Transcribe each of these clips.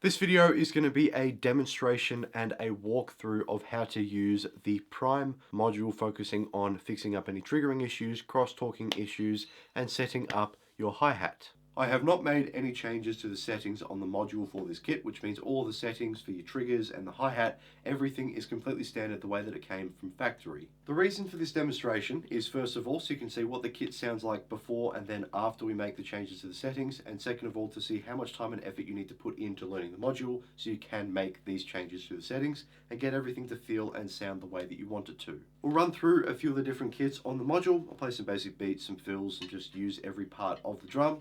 This video is going to be a demonstration and a walkthrough of how to use the Prime module, focusing on fixing up any triggering issues, cross-talking issues, and setting up your hi-hat. I have not made any changes to the settings on the module for this kit, which means all the settings for your triggers and the hi-hat, everything is completely standard the way that it came from factory. The reason for this demonstration is, first of all, so you can see what the kit sounds like before and then after we make the changes to the settings, and second of all, to see how much time and effort you need to put into learning the module so you can make these changes to the settings and get everything to feel and sound the way that you want it to. We'll run through a few of the different kits on the module. I'll play some basic beats, some fills, and just use every part of the drum.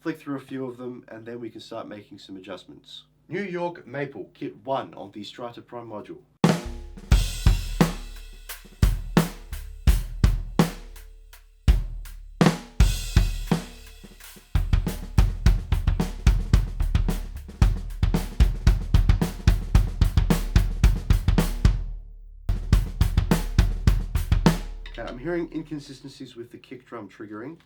Flick through a few of them, and then we can start making some adjustments. New York Maple, Kit 1 on the Strata Prime module. Okay, I'm hearing inconsistencies with the kick drum triggering.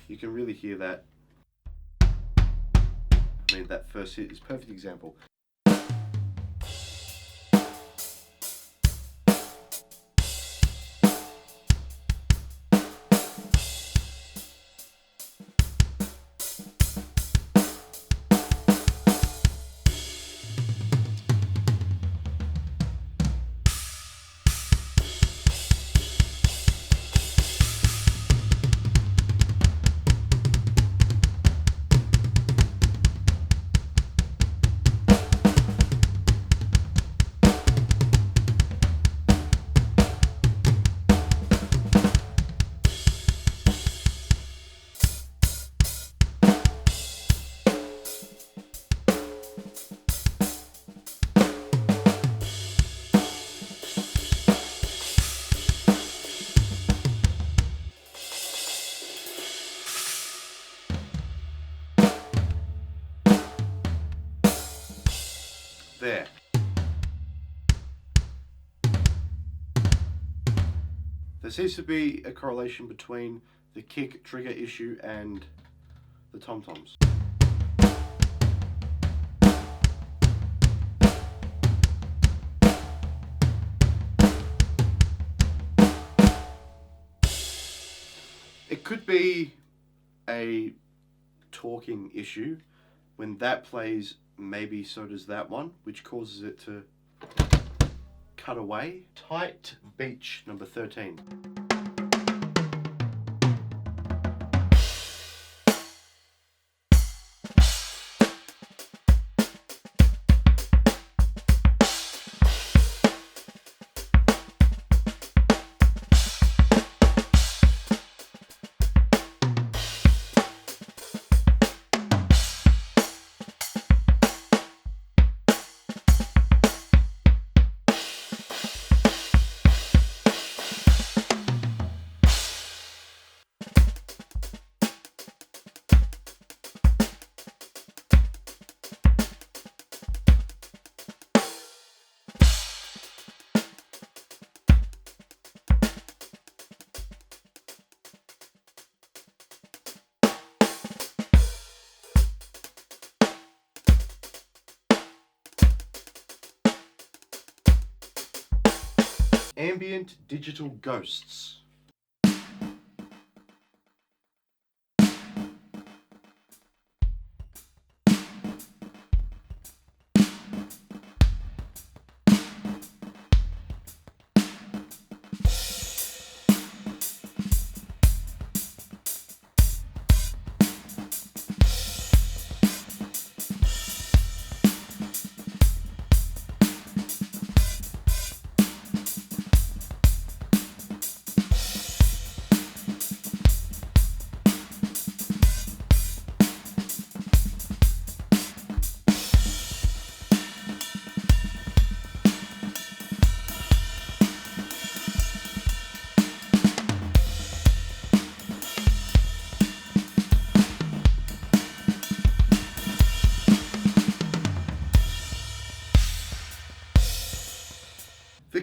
You can really hear that. I mean, that first hit is a perfect example. There. There seems to be a correlation between the kick trigger issue and the tom-toms. It could be a talking issue. When that plays, maybe so does that one, which causes it to cut away. Tight Beech, number 13. Ambient Digital Ghosts.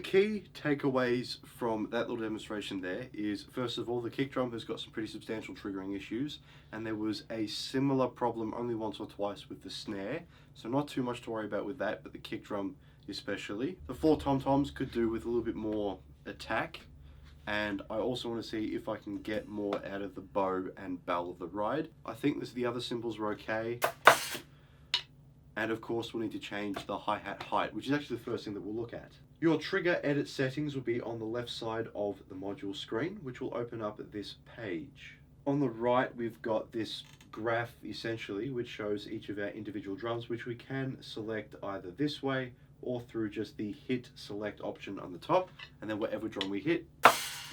key takeaways from that little demonstration there is, first of all, the kick drum has got some pretty substantial triggering issues, and there was a similar problem only once or twice with the snare, so not too much to worry about with that, but the kick drum especially. The 4 tom-toms could do with a little bit more attack, and I also want to see if I can get more out of the bow and bell of the ride. I think the other cymbals were okay, and of course we'll need to change the hi-hat height, which is actually the first thing that we'll look at. Your trigger edit settings will be on the left side of the module screen, which will open up this page. On the right, we've got this graph essentially, which shows each of our individual drums, which we can select either this way or through just the hit select option on the top, and then whatever drum we hit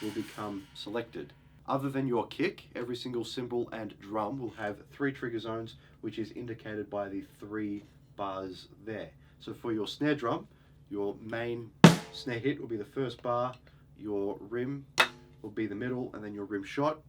will become selected. Other than your kick, every single cymbal and drum will have 3 trigger zones, which is indicated by the 3 bars there. So for your snare drum, your main snare hit will be the first bar, your rim will be the middle, and then your rim shot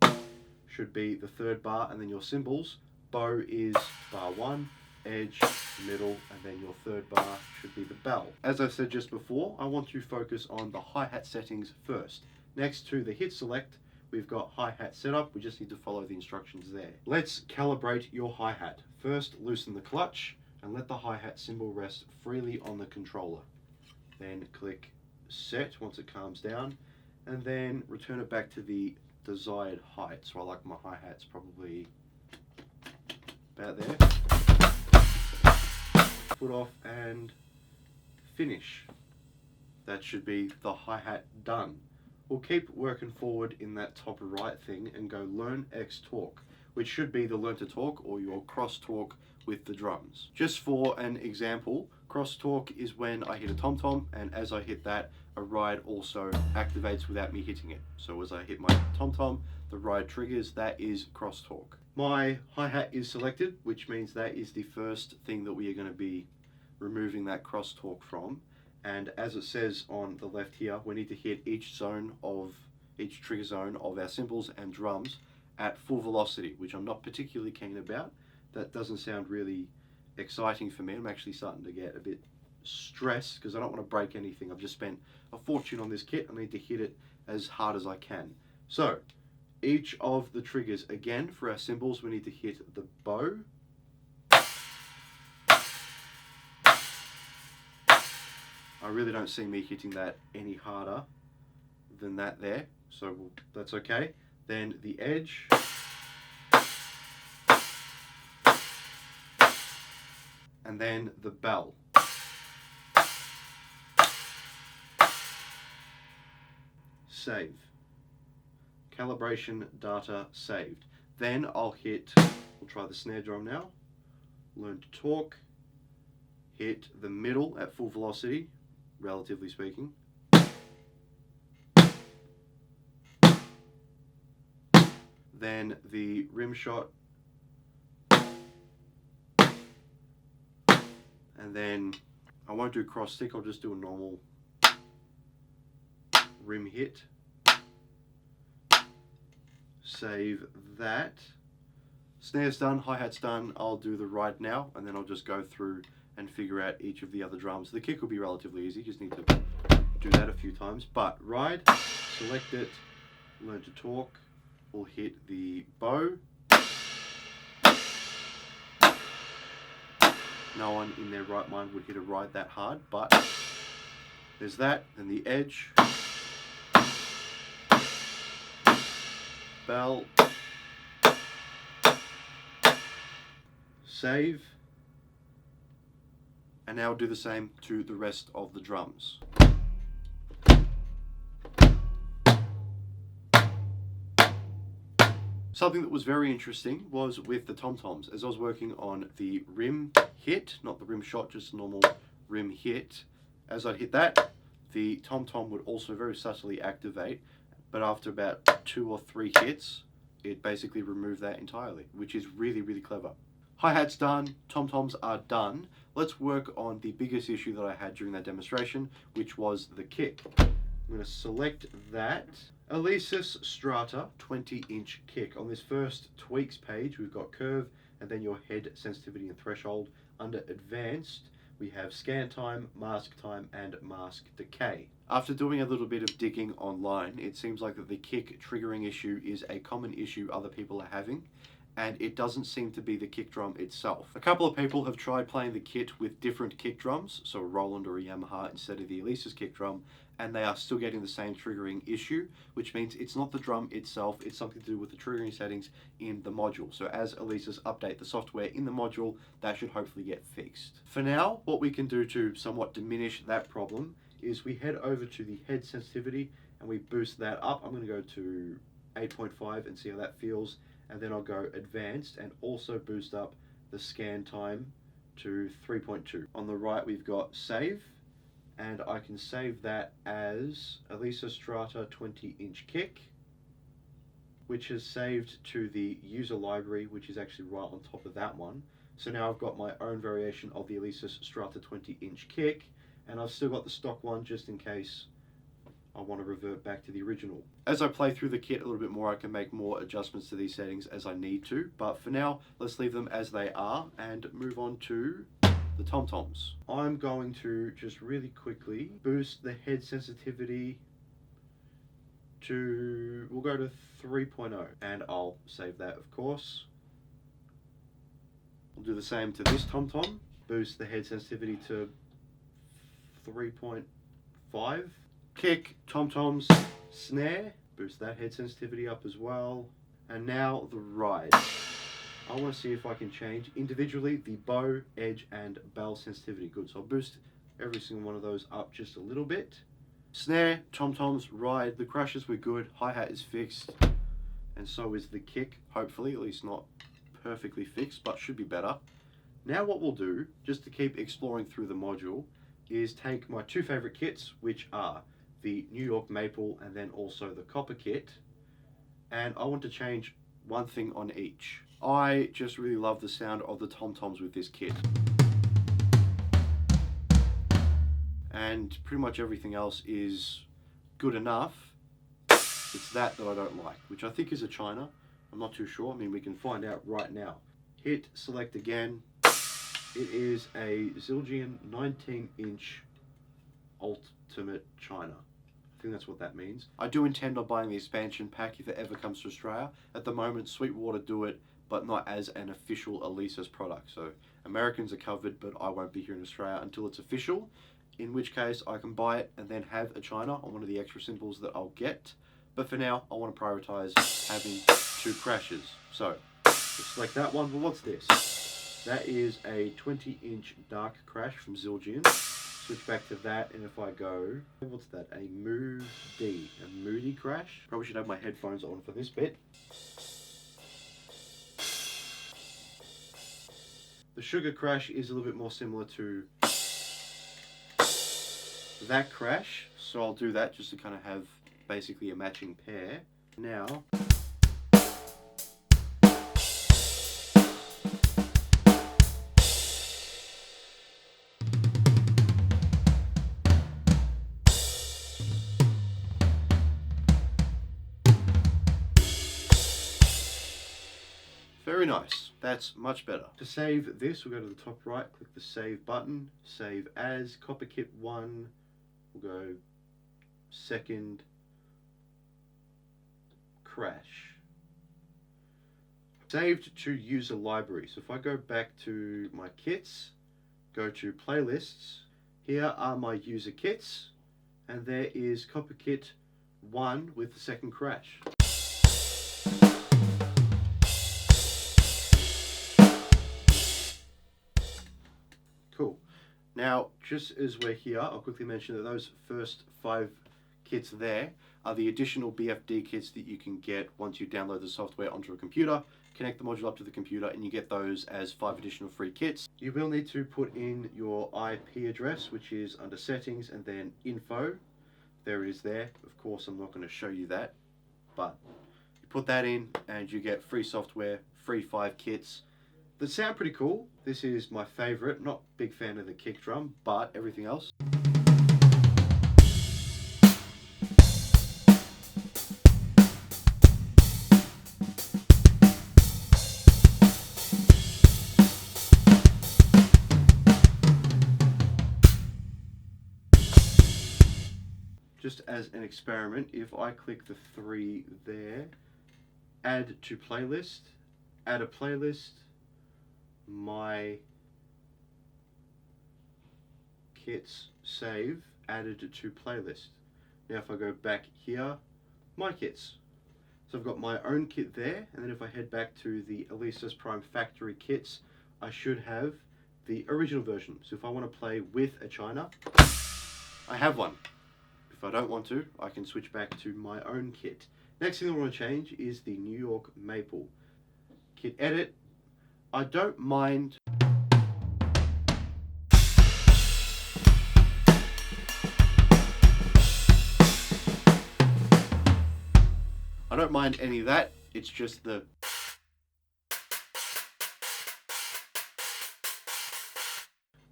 should be the 3rd bar, and then your cymbals, bow is bar 1, edge, middle, and then your 3rd bar should be the bell. As I said just before, I want to focus on the hi-hat settings first. Next to the hit select, we've got hi-hat setup. We just need to follow the instructions there. Let's calibrate your hi-hat. First, loosen the clutch and let the hi-hat cymbal rest freely on the controller. Then click set once it calms down, and then return it back to the desired height. So I like my hi-hats probably about there. Foot off and finish. That should be the hi-hat done. We'll keep working forward in that top right thing and go learn X torque, which should be the learn to torque or your cross torque with the drums. Just for an example, cross torque is when I hit a tom-tom, and as I hit that, a ride also activates without me hitting it. So as I hit my tom-tom, the ride triggers. That is cross torque. My hi-hat is selected, which means that is the first thing that we are going to be removing that cross torque from. And as it says on the left here, we need to hit each trigger zone of our cymbals and drums at full velocity, which I'm not particularly keen about. That doesn't sound really exciting for me. I'm actually starting to get a bit stressed because I don't want to break anything. I've just spent a fortune on this kit. I need to hit it as hard as I can. So each of the triggers, again, for our cymbals, we need to hit the bow. I really don't see me hitting that any harder than that there, so that's okay. Then the edge. And then the bell. Save. Calibration data saved. Then we'll try the snare drum now. Learn to torque. Hit the middle at full velocity, relatively speaking. Then the rim shot. And then I won't do cross stick, I'll just do a normal rim hit. Save that. Snare's done, hi-hat's done. I'll do the ride now, and then I'll just go through and figure out each of the other drums. The kick will be relatively easy, just need to do that a few times. But ride, select it, learn to torque, we'll hit the bow. No one in their right mind would hit a ride that hard, but there's that. Then the edge, bell, save, and now do the same to the rest of the drums. Something that was very interesting was with the tom-toms. As I was working on the rim hit, not the rim shot, just a normal rim hit, as I hit that, the tom-tom would also very subtly activate, but after about 2 or 3 hits, it basically removed that entirely, which is really, really clever. Hi-hat's done, tom-toms are done. Let's work on the biggest issue that I had during that demonstration, which was the kick. I'm going to select that. Alesis Strata 20-inch kick. On this first tweaks page, we've got curve and then your head sensitivity and threshold. Under advanced, we have scan time, mask time, and mask decay. After doing a little bit of digging online, it seems like that the kick triggering issue is a common issue other people are having, and it doesn't seem to be the kick drum itself. A couple of people have tried playing the kit with different kick drums, so a Roland or a Yamaha instead of the Alesis kick drum, and they are still getting the same triggering issue, which means it's not the drum itself, it's something to do with the triggering settings in the module. So as Alesis update the software in the module, that should hopefully get fixed. For now, what we can do to somewhat diminish that problem is we head over to the head sensitivity and we boost that up. I'm going to go to 8.5 and see how that feels, and then I'll go advanced and also boost up the scan time to 3.2. On the right we've got save, and I can save that as Alesis Strata 20-inch kick, which is saved to the user library, which is actually right on top of that one. So now I've got my own variation of the Alesis Strata 20-inch kick, and I've still got the stock one just in case I want to revert back to the original. As I play through the kit a little bit more, I can make more adjustments to these settings as I need to, but for now, let's leave them as they are and move on to the tom-toms. I'm going to just really quickly boost the head sensitivity to, we'll go to 3.0, and I'll save that, of course. We'll do the same to this tom-tom, boost the head sensitivity to 3.5. Kick, tom-toms, snare, boost that head sensitivity up as well. And now the ride. I want to see if I can change individually the bow, edge, and bell sensitivity. Good, so I'll boost every single one of those up just a little bit. Snare, tom-toms, ride, the crashes were good, hi-hat is fixed, and so is the kick, hopefully, at least not perfectly fixed, but should be better. Now what we'll do, just to keep exploring through the module, is take my two favorite kits, which are the New York Maple and then also the Copper kit, and I want to change one thing on each. I just really love the sound of the tom-toms with this kit. And pretty much everything else is good enough. It's that I don't like, which I think is a China. I'm not too sure. I mean, we can find out right now. Hit select again. It is a Zildjian 19-inch Ultimate China. I think that's what that means. I do intend on buying the expansion pack if it ever comes to Australia. At the moment, Sweetwater do it, but not as an official Alesis product. So Americans are covered, but I won't be here in Australia until it's official, in which case I can buy it and then have a China on one of the extra cymbals that I'll get. But for now, I want to prioritize having two crashes. So let's select that one. Well, what's this? That is a 20-inch dark crash from Zildjian. Switch back to that, and if I go, what's that? A Moody, a Moody crash. Probably should have my headphones on for this bit. The Sugar crash is a little bit more similar to that crash, so I'll do that just to kind of have basically a matching pair. Now, very nice. That's much better. To save this, we'll go to the top right, click the save button, save as Copper Kit 1, we'll go second crash. Saved to user library. So if I go back to my kits, go to playlists, here are my user kits, and there is Copper Kit 1 with the second crash. Cool. Now, just as we're here, I'll quickly mention that those first 5 kits there are the additional BFD kits that you can get once you download the software onto a computer, connect the module up to the computer, and you get those as 5 additional free kits. You will need to put in your IP address, which is under settings and then info. There it is there. Of course, I'm not going to show you that, but you put that in and you get free software, free 5 kits. They sound pretty cool. This is my favorite. Not big fan of the kick drum, but everything else. as an experiment, if I click the 3 there, add to playlist, add a playlist, my kits save, added to playlist. Now if I go back here, my kits. So I've got my own kit there, and then if I head back to the Alesis Prime Factory Kits, I should have the original version. So if I want to play with a China, I have one. If I don't want to, I can switch back to my own kit. Next thing I want to change is the New York Maple. Kit edit. I don't mind any of that. It's just the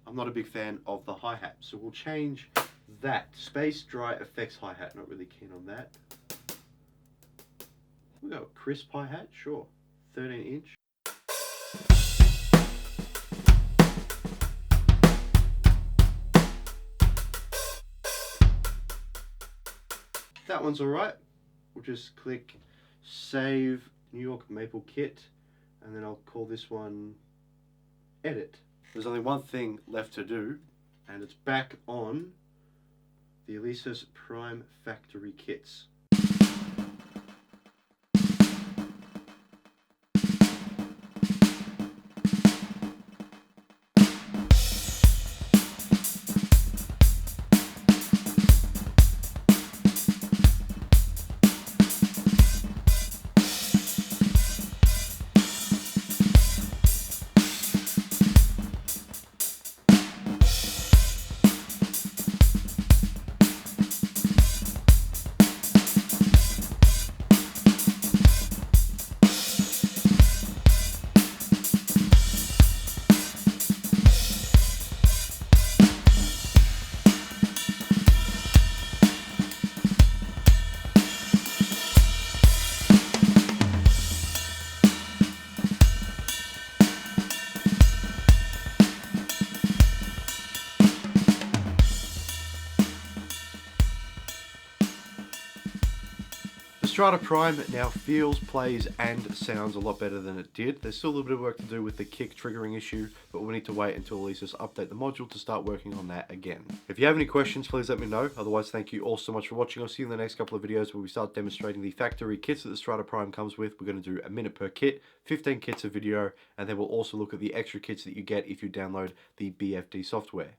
I'm not a big fan of the hi-hat, so we'll change that. Space dry effects hi-hat, not really keen on that. We'll go crisp hi-hat, sure. 13-inch. That one's alright. We'll just click Save New York Maple Kit, and then I'll call this one Edit. There's only one thing left to do, and it's back on the Alesis Prime Factory Kits. The Strata Prime now feels, plays and sounds a lot better than it did. There's still a little bit of work to do with the kick triggering issue, but we need to wait until Alesis update the module to start working on that again. If you have any questions, please let me know. Otherwise, thank you all so much for watching. I'll see you in the next couple of videos where we start demonstrating the factory kits that the Strata Prime comes with. We're going to do a minute per kit, 15 kits of video, and then we'll also look at the extra kits that you get if you download the BFD software.